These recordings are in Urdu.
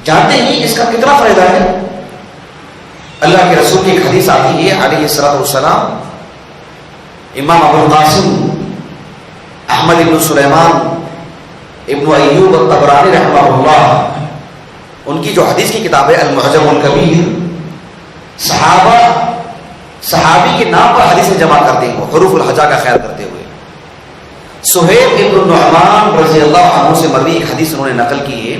جانتے ہیں اس کا کتنا فائدہ ہے؟ اللہ کے رسول کی ایک حدیث آتی ہے علیہ الصلوۃ والسلام، امام ابو القاسم احمد ابن سلیمان ابن ایوب الطبرانی رحمہ اللہ، ان کی جو حدیث کی کتاب ہے المعجم الکبیر، صحابی کے نام پر حدیثیں جمع کرتے ہیں، حروف الہجا کا خیال کرتے ہوئے سہیب ابن نعمان رضی اللہ عنہ سے مروی ایک حدیث انہوں نے نقل کی ہے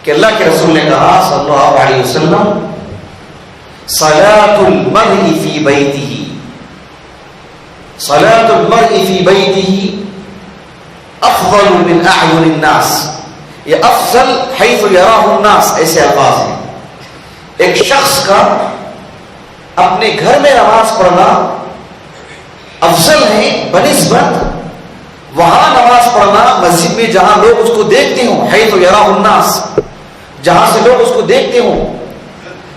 کہ اللہ کے رسول نے کہا صلی اللہ علیہ وسلم، صلاۃ المرء فی بیتہ، صلاۃ المرء فی بیتہ افضل من اعین الناس، یہ افضل حیث یراہ الناس، ایسے الفاظ ہیں۔ ایک شخص کا اپنے گھر میں نماز پڑھنا افضل ہے بنسبت وہاں نماز پڑھنا مسجد میں جہاں لوگ اس کو دیکھتے ہوں، حیث یراہ الناس، جہاں سے لوگ اس کو دیکھتے ہوں،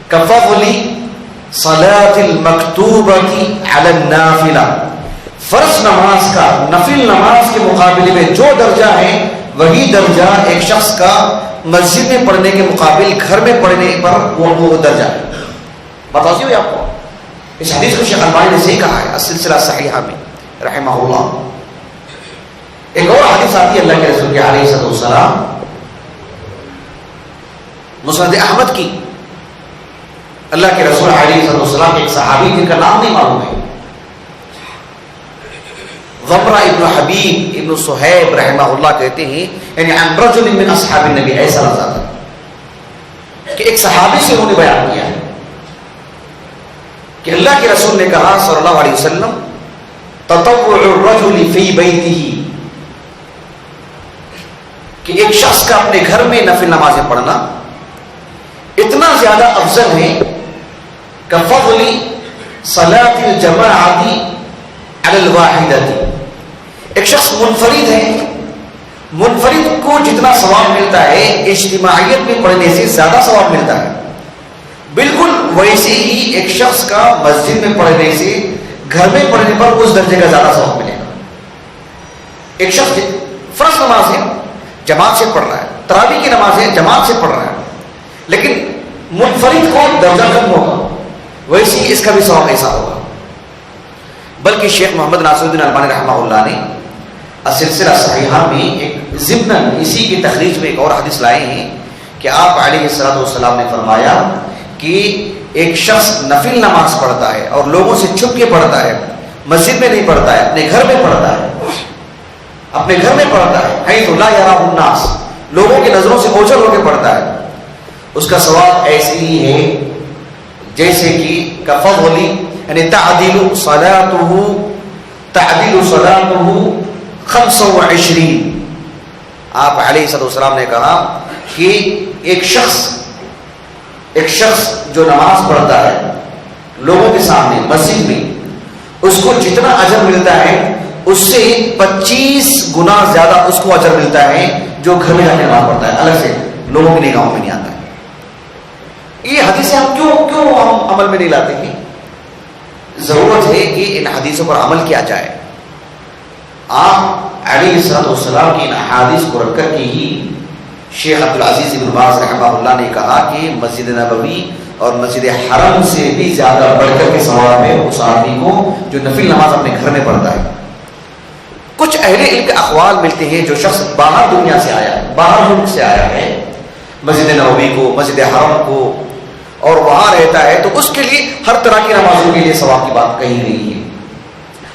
کفضل صلاۃ المکتوبۃ علی النافلہ، فرض نماز کا نفل نماز کے مقابلے میں جو درجہ ہے وہی درجہ ایک شخص کا مسجد میں پڑھنے کے مقابل گھر میں پڑھنے پر وہ درجہ ہے۔ بتا دیجیے آپ کو، اس حدیث کو شیخ البانی نے صحیح کہا ہے السلسلہ صحیحہ میں رحمہ اللہ۔ ایک اور حدیث آتی ہے اللہ کے رسول کے علیہ الصلوۃ والسلام مسند احمد کی، اللہ کے رسول علیہ الصلوۃ والسلام ایک صحابی جن کا نام نہیں معلوم ہے، ضمرہ ابن حبیب ابن صہیب رحمہ اللہ کہتے ہیں، یعنی عن رجل من اصحاب النبی، ایسا لفظ آتا ہے کہ ایک صحابی سے انہوں نے بیان کیا ہے کہ اللہ کے رسول نے کہا صلی اللہ علیہ وسلم، تطوع الرجل فی بیتہ، کہ ایک شخص کا اپنے گھر میں نفل نمازیں پڑھنا اتنا زیادہ افضل ہے کفضل صلاۃ الجماعۃ علی الواحدۃ، ایک شخص منفرد ہے، منفرد کو جتنا ثواب ملتا ہے اجتماعیت میں پڑھنے سے زیادہ ثواب ملتا ہے، بالکل ویسے ہی ایک شخص کا مسجد میں پڑھنے سے گھر میں پڑھنے پر اس درجے کا زیادہ ثواب ملے گا۔ ایک شخص فرض نماز ہے جماعت سے پڑھ رہا ہے، تراویح کی نماز ہے جماعت سے پڑھ رہا ہے، لیکن منفرد کو درجہ کم ہوگا، ویسے ہی اس کا بھی ثواب ایسا ہوگا۔ بلکہ شیخ محمد ناصر الدین البانی رحمہ اللہ نے السلسلہ صحیحہ میں ایک ضمن اسی کی تخریج میں ایک اور حدیث لائے ہیں کہ آپ علیہ الصلوۃ والسلام نے فرمایا کہ ایک شخص نفل نماز پڑھتا ہے اور لوگوں سے چھپ کے پڑھتا ہے، مسجد میں نہیں پڑھتا ہے، اپنے گھر میں پڑھتا ہے، اپنے گھر میں پڑھتا ہے، حیث لا یراہ الناس، لوگوں کی نظروں سے اوجھل ہو کے پڑھتا ہے، اس کا ثواب ایسے ہی ہے جیسے کہ کفضل، یعنی تعدیل صلاته 25، آپ علیہ السلام نے کہا کہ ایک شخص جو نماز پڑھتا ہے لوگوں کے سامنے مسجد میں، اس کو جتنا اجر ملتا ہے اس سے 25 گنا زیادہ اس کو اجر ملتا ہے جو گھر میں جا کے نماز پڑھتا ہے، الگ سے لوگوں کی نگاہوں میں نہیں آتا ہے۔ یہ حدیثیں ہم کیوں ہم عمل میں نہیں لاتے ہیں؟ ضرورت ہے کہ ان حدیثوں پر عمل کیا جائے۔ آپ علیہ السلام کی ان احادیث کو رکھ کر کے ہی شیخ عبدالعزیز بن باز رحمہ اللہ نے کہا کہ مسجد نبوی اور مسجد حرم سے بھی زیادہ بڑھ کر کے ثواب ہے اس آدمی کو جو نفل نماز اپنے گھر میں پڑھتا ہے۔ کچھ اہل علم کے اقوال ملتے ہیں، جو شخص باہر دنیا سے آیا ہے، باہر ملک سے آیا ہے، مسجد نبوی کو، مسجد حرم کو، اور وہاں رہتا ہے، تو اس کے لیے ہر طرح کی نمازوں کے لیے ثواب کی بات کہی گئی ہے،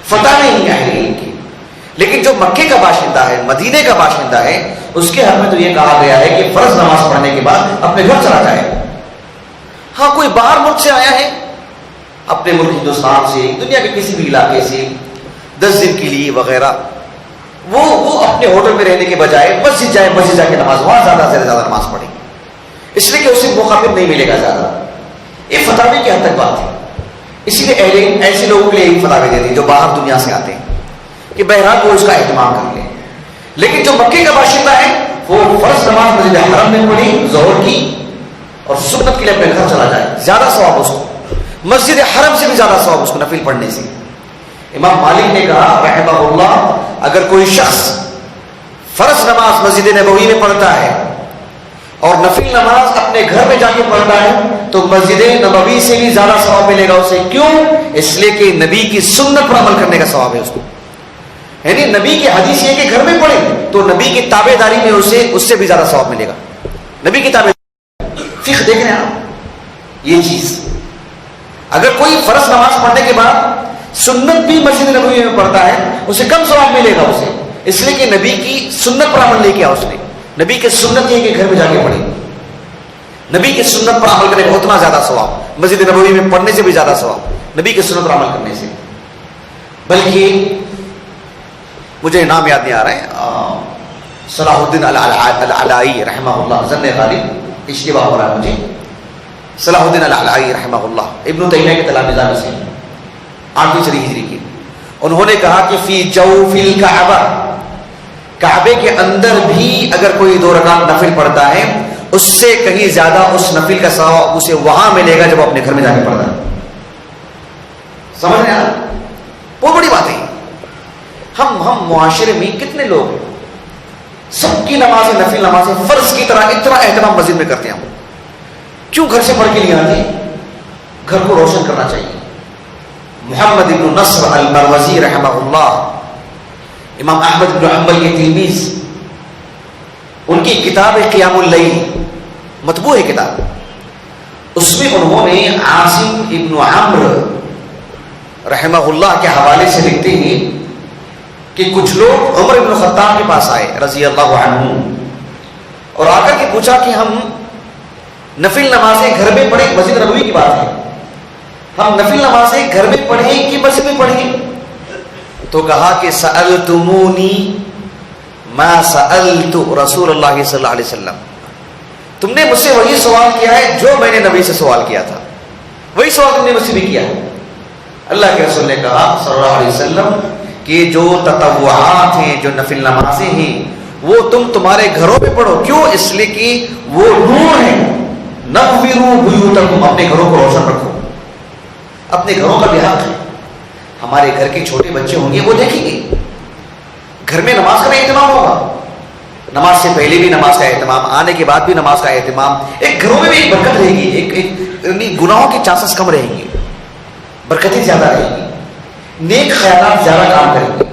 فتح نہیں ہے اہل علم کی۔ لیکن جو مکے کا باشندہ ہے، مدینے کا باشندہ ہے، اس کے حق میں تو یہ کہا گیا ہے کہ فرض نماز پڑھنے کے بعد اپنے گھر چلا جائے۔ ہاں کوئی باہر ملک سے آیا ہے، اپنے ملک ہندوستان سے، دنیا کے کسی بھی علاقے سے 10 دن کے لیے وغیرہ، وہ اپنے ہوٹل میں رہنے کے بجائے مسجد جائے، مسجد جا کے نماز وہاں زیادہ سے زیادہ نماز پڑھے، اس لیے کہ اسے موقع پھر نہیں ملے گا زیادہ۔ یہ فتاوی کی حد تک بات ہے، اسی لیے اہل علم ایسے لوگوں کے لیے ایک فتاوی دیتے ہیں جو باہر دنیا سے آتے ہیں کہ بہرحال وہ اس کا اہتمام کر لیں۔ لیکن جو مکے کا باشندہ ہے وہ فرض نماز مسجد حرم میں پڑھی ظہر کی اور سنت کے لیے اپنے گھر چلا جائے، زیادہ ثواب اس کو، مسجد حرم سے بھی زیادہ ثواب اس کو نفل پڑھنے سے۔ امام مالک نے کہا رحمہ اللہ، اگر کوئی شخص فرض نماز مسجد نبوی میں پڑھتا ہے اور نفل نماز اپنے گھر میں جا کے پڑھتا ہے تو مسجد نبوی سے بھی زیادہ ثواب ملے گا اسے. کیوں؟ اس لیے کہ نبی کی سنت پر عمل کرنے کا ثواب ہے اس کو. یعنی نبی کی حدیث یہ کہ گھر میں پڑھے تو نبی کی تابع داری میں اسے اس سے بھی زیادہ ثواب ملے گا. نبی کی تابع داری فقہ دیکھ رہے ہیں آپ یہ چیز. اگر کوئی فرض نماز پڑھنے کے بعد سنت بھی مسجد نبوی میں پڑھتا ہے اسے کم ثواب ملے گا اسے, اس لیے کہ نبی کی سنت پر عمل نہیں کیا اس نے. نبی کی سنت یہ کہ گھر میں جا کے پڑھے. نبی کی سنت پر عمل کرنے کا اتنا زیادہ ثواب, مسجد نبوی میں پڑھنے سے بھی زیادہ ثواب نبی کی سنت پر عمل کرنے سے. بلکہ مجھے نام یاد نہیں آ رہا ہے, صلاح الدین العلائی رحمہ اللہ, ظن غالب اشتباہ ہو رہا ہے مجھے, صلاح الدین العلائی رحمہ اللہ ابن تیمیہ کے تلامذہ میں سے 8ویں صدی ہجری کی. انہوں نے کہا کہ فی جوف الکعبہ, کعبے کے اندر بھی اگر کوئی 2 رکعت نفل پڑھتا ہے اس سے کہیں زیادہ اس نفل کا ثواب اسے وہاں ملے گا جب اپنے گھر میں جا کے پڑھتا ہے. سمجھ رہے ہیں؟ بہت بڑی بات ہے. ہم معاشرے میں کتنے لوگ سب کی نمازیں نفل نمازیں فرض کی طرح اتنا اہتمام مسجد میں کرتے ہیں. ہم کیوں گھر سے پڑھ کے نہیں آتے؟ گھر کو روشن کرنا چاہیے. محمد ابن نصر المروزی رحمہ اللہ, امام احمد بن حنبل کے تلمیذ, ان کی کتاب قیام اللیل مطبوع ہے کتاب, اس میں انہوں نے عاصم ابن عمرو رحمہ اللہ کے حوالے سے لکھتے ہیں کہ کچھ لوگ عمر ابن خطاب کے پاس آئے رضی اللہ عنہ اور آ کر کے پوچھا کہ ہم نفل نمازیں گھر میں پڑھیں, مسجد نبوی کی بات ہے, ہم نفل نمازیں گھر میں پڑھیں کہ مسجد میں پڑھیں؟ تو کہا کہ سألتمونی ما سألت رسول اللہ صلی اللہ علیہ وسلم, تم نے مجھ سے وہی سوال کیا ہے جو میں نے نبی سے سوال کیا تھا, وہی سوال تم نے مجھ سے بھی کیا ہے. اللہ کے رسول نے کہا صلی اللہ علیہ وسلم کہ جو تطوعات ہیں, جو نفل نمازیں ہیں, وہ تمہارے گھروں میں پڑھو. کیوں؟ اس لیے کہ وہ نور ہیں. نوّروا بیوتکم, اپنے گھروں کو روشن رکھو. اپنے گھروں کا بھی حق ہے. ہمارے گھر کے چھوٹے بچے ہوں گے وہ دیکھیں گے, گھر میں نماز کا اہتمام ہوگا, نماز سے پہلے بھی نماز کا اہتمام, آنے کے بعد بھی نماز کا اہتمام. ایک گھروں میں بھی ایک برکت رہے گی, ایک گناہوں کے چانسز کم رہیں گے, برکتیں زیادہ رہیں گی, نیک خیالات زیادہ کام کریں گے.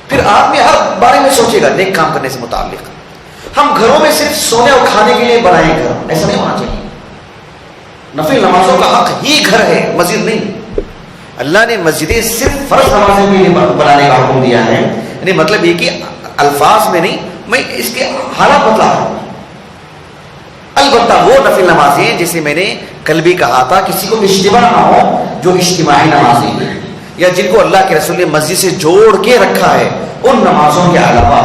پھر آدمی ہر بارے میں سوچے گا نیک کام کرنے سے متعلق. ہم گھروں میں صرف سونے اور کھانے کے لیے بنائیں گھر, ایسا نہیں ہونا چاہیے. نفل نمازوں کا حق ہی گھر ہے, مسجد نہیں. اللہ نے مسجدیں صرف فرض نمازیں کے لیے بنانے کا حکم دیا ہے. یعنی مطلب یہ کہ الفاظ میں نہیں, میں اس کے حالات بتلا رہا ہوں. البتہ وہ نفل نمازیں جسے میں نے کل بھی کہا تھا, کسی کو اشتباہ نہ ہو, جو اجتماعی نمازیں ہیں یا جن کو اللہ کے رسول نے مسجد سے جوڑ کے رکھا ہے, ان نمازوں کے علاوہ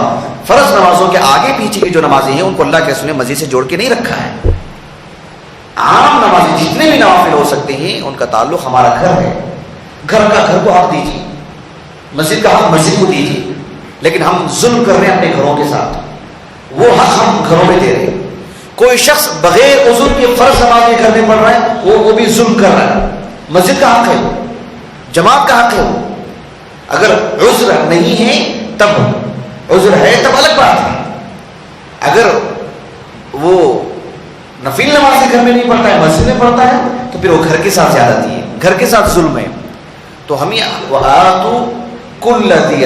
فرض نمازوں کے آگے پیچھے کی جو نمازیں ہیں ان کو اللہ کے رسول نے مسجد سے جوڑ کے نہیں رکھا ہے. عام نمازیں جتنے بھی نوافل ہو سکتے ہیں ان کا تعلق ہمارا گھر ہے. گھر کا گھر کو حق دیجیے, مسجد کا حق مسجد کو دیجیے. لیکن ہم ظلم کر رہے ہیں اپنے گھروں کے ساتھ, وہ حق ہم گھروں میں دے رہے ہیں. کوئی شخص بغیر عذر کے فرض نماز کے گھر میں پڑھ رہا ہے, وہ بھی ظلم کر رہا ہے. مسجد کا حق ہے, جماعت کا حق ہے. اگر عذر نہیں ہے تب, عذر ہے تب الگ بات ہے. اگر وہ نفل نماز گھر میں نہیں پڑھتا ہے, مسجد میں پڑھتا ہے, تو پھر وہ گھر کے ساتھ زیادتی ہے, گھر کے ساتھ ظلم ہے. تو ہمیں وَآتُوا كُلَّ ذِي